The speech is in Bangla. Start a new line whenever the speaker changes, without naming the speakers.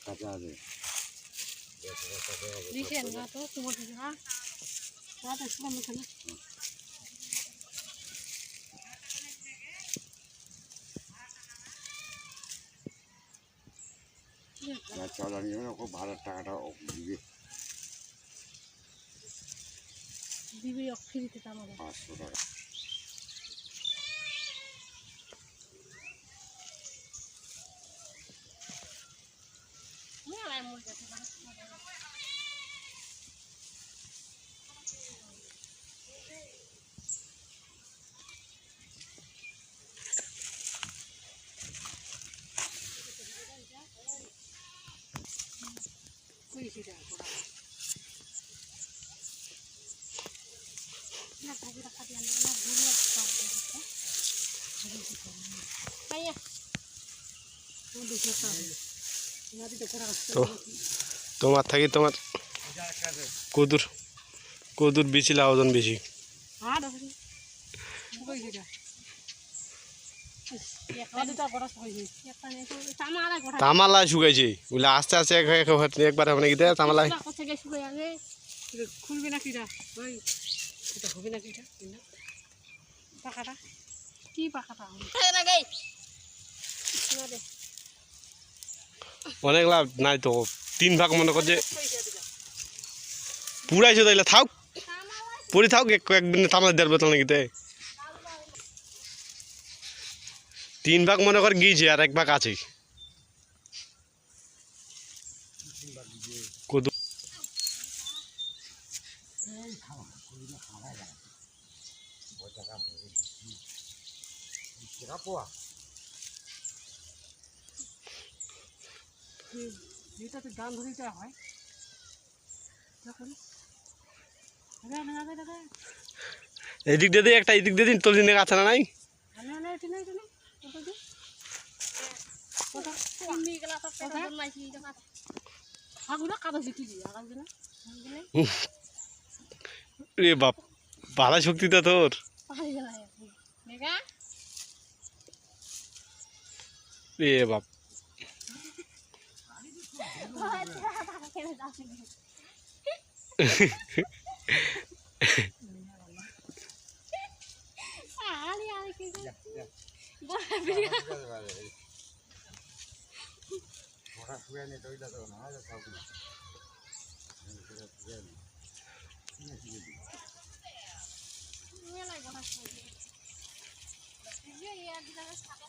কাঁচা আছে চাল আনিয়ে ওকে ভাড়ার টাকাটা দিবে
ফ্রিতে
500 টাকা
তো তোমার থাকি তোমার কদুর কদুর বেশি লাভজন বেশি তামালা শুকাইছে বলে আস্তে আস্তে একবার হবে নাকি তামালা
খুলবি না কিটা ওই এটা হবে না কিটা পাখাটা কি পাখাটা
অনেক লাভ নাই তো 3 ভাগ মনে করছে পুরাইছে তাইলে থাক পড়ি থাক একদিন তামালা দেড় বোতল নাকি 3 ভাগ মনে কর গিয়েছে আর 1 ভাগ আছে কদু
যেটাতে গান ধরিতে হয়
এদিক দিয়ে একটা এদিক দিয়ে দিন তোর দিনে আছে না নাই রে বাপ ভালো শক্তিটা তোর রে বাপ
মেলায়